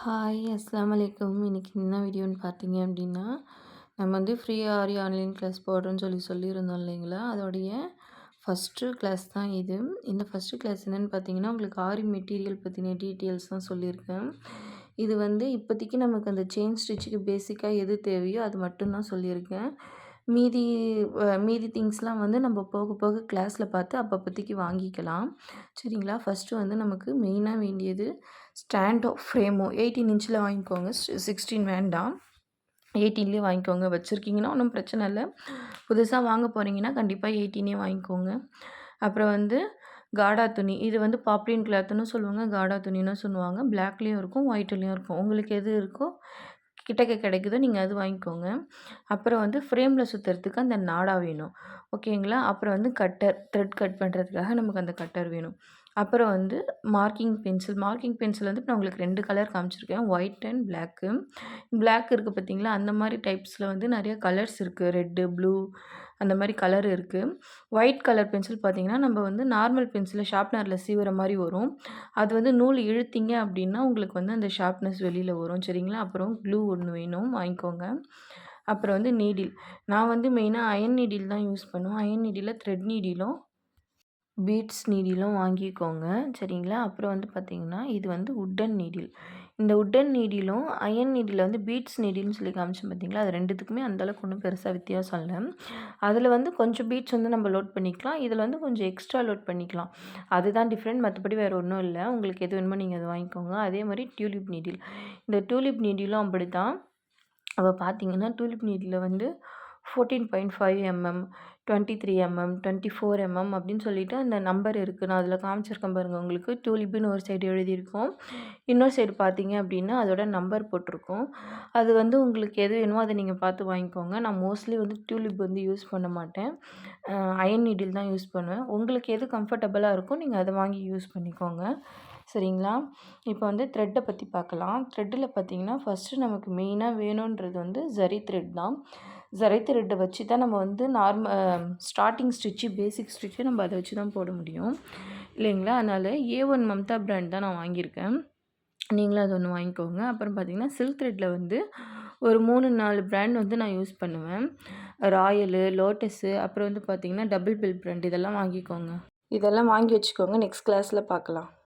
Hi அஸ்ஸலாமு அலைக்கும். இன்னைக்கு என்ன வீடியோன்னு பார்த்தீங்க அப்படின்னா, நம்ம வந்து ஃப்ரீ ஆரி ஆன்லைன் கிளாஸ் போடுறோன்னு சொல்லியிருந்தோம் இல்லைங்களா? அதோடைய ஃபஸ்ட்டு கிளாஸ் தான் இது. இந்த ஃபஸ்ட்டு கிளாஸ் என்னென்னு பார்த்தீங்கன்னா, உங்களுக்கு ஆரி மெட்டீரியல் பற்றின டீட்டெயில்ஸ் தான் சொல்லியிருக்கேன். இது வந்து இப்போதைக்கு நமக்கு அந்த செயின் ஸ்டிச்சுக்கு பேசிக்காக எது தேவையோ அது மட்டும் தான் சொல்லியிருக்கேன். மீதி மீதி திங்ஸ்லாம் வந்து நம்ம போக போக கிளாஸில் பார்த்து அப்போதைக்கு வாங்கிக்கலாம். சரிங்களா? ஃபஸ்ட்டு வந்து நமக்கு மெயினாக வேண்டியது ஸ்டாண்டோ ஃப்ரேமோ 18 இன்ச்சில் வாங்கிக்கோங்க. 16 வேண்டாம். 18லேயே வாங்கிக்கோங்க. வச்சுருக்கீங்கன்னா ஒன்றும் பிரச்சனை இல்லை. புதுசாக வாங்க போகிறீங்கன்னா கண்டிப்பாக 18ஏ வாங்கிக்கோங்க. அப்புறம் வந்து காடா துணி. இது வந்து பாப்லின் கிளாத்துன்னு சொல்லுவாங்க. காடா துணின்னு சொல்லுவாங்க. பிளாக்லேயும் இருக்கும், ஒயிட்லேயும் இருக்கும். உங்களுக்கு எது இருக்கோ கிட்டக்க கிடைக்குதோ நீங்கள் அது வாங்கிக்கோங்க. அப்புறம் வந்து ஃப்ரேமில் சுற்றுறதுக்கு அந்த நாடா வேணும். ஓகேங்களா? அப்புறம் வந்து கட்டர், த்ரெட் கட் பண்ணுறதுக்காக நமக்கு அந்த கட்டர் வேணும். அப்புறம் வந்து மார்க்கிங் பென்சில். மார்க்கிங் பென்சில் வந்து நான் உங்களுக்கு 2 கலர் காமிச்சிருக்கேன். White and block. பிளாக் இருக்குது பார்த்தீங்களா? அந்த மாதிரி டைப்ஸில் வந்து நிறைய கலர்ஸ் இருக்குது. ரெட்டு, ப்ளூ அந்த மாதிரி கலர் இருக்குது. ஒயிட் கலர் பென்சில் பார்த்தீங்கன்னா, நம்ம வந்து நார்மல் பென்சிலை ஷார்ப்னரில் சீவுற மாதிரி வரும். அது வந்து நூல் இழுத்தீங்க அப்படின்னா, உங்களுக்கு வந்து அந்த ஷார்ப்னஸ் வெளியில் வரும். சரிங்களா? அப்புறம் க்ளூ ஒன்று வேணும், வாங்கிக்கோங்க. அப்புறம் வந்து நீடில். நான் வந்து மெயினாக அயன் நீடில் தான் யூஸ் பண்ணுவேன். அயன் நீடிலில் த்ரெட் நீடிலும் பீட்ஸ் நீடிலும் வாங்கிக்கோங்க. சரிங்களா? அப்புறம் வந்து பார்த்தீங்கன்னா, இது வந்து உட்டன் நீடில். இந்த உட்டன் நீடிலும் அயன் நீடில் வந்து பீட்ஸ் நீடில்னு சொல்லி காமிச்சேன் பார்த்தீங்களா? அது 2த்துக்குமே அந்தளவுக்கு ஒன்றும் பெருசாக வித்தியாசம் இல்ல. அதில் வந்து கொஞ்சம் பீட்ஸ் வந்து நம்ம லோட் பண்ணிக்கலாம். இதில் வந்து கொஞ்சம் எக்ஸ்ட்ரா லோட் பண்ணிக்கலாம். அதுதான் டிஃப்ரெண்ட். மற்றபடி வேறு ஒன்றும் இல்லை. உங்களுக்கு எது வேணுமோ நீங்கள் அதை வாங்கிக்கோங்க. அதே மாதிரி டியூலிப் நீடில். இந்த டியூலிப் நீடிலும் அப்படித்தான். அப்போ பார்த்தீங்கன்னா, டியூலிப் நீடில் வந்து 14.5 mm, 23 mm, 24 mm அப்படின்னு சொல்லிட்டு அந்த நம்பர் இருக்குது. நான் அதில் காமிச்சிருக்கேன் பாருங்கள் உங்களுக்கு. டியூலிப்புன்னு ஒரு சைடு எழுதியிருக்கும். இன்னொரு சைடு பார்த்தீங்க அப்படின்னா அதோட நம்பர் போட்டிருக்கும். அது வந்து உங்களுக்கு எது வேணுமோ அதை நீங்கள் பார்த்து வாங்கிக்கோங்க. நான் மோஸ்ட்லி வந்து டியூலிப் வந்து யூஸ் பண்ண மாட்டேன். அயன் நீடில் தான் யூஸ் பண்ணுவேன். உங்களுக்கு எது கம்ஃபர்டபுளாக இருக்கோ நீங்கள் அதை வாங்கி யூஸ் பண்ணிக்கோங்க. சரிங்களா? இப்போ வந்து த்ரெட்டை பற்றி பார்க்கலாம். த்ரெட்டில் பார்த்தீங்கன்னா, ஃபஸ்ட்டு நமக்கு மெயினாக வேணுன்றது வந்து ஜரி த்ரெட் தான். ஜரி த்ரெட்டை வச்சு தான் நம்ம வந்து ஸ்டார்டிங் ஸ்டிச்சு, பேசிக் ஸ்டிச்சு நம்ம அதை வச்சு தான் போட முடியும் இல்லைங்களா? அதனால் A1 மம்தா பிராண்ட் தான் நான் வாங்கியிருக்கேன். நீங்களும் அது ஒன்று வாங்கிக்கோங்க. அப்புறம் பார்த்தீங்கன்னா, சில்க் த்ரெட்டில் வந்து ஒரு 3, 4 பிராண்ட் வந்து நான் யூஸ் பண்ணுவேன். ராயலு, லோட்டஸு, அப்புறம் வந்து பார்த்தீங்கன்னா, டபுள் பில் பிராண்ட் இதெல்லாம் வாங்கிக்கோங்க. இதெல்லாம் வாங்கி வச்சுக்கோங்க. நெக்ஸ்ட் கிளாஸில் பார்க்கலாம்.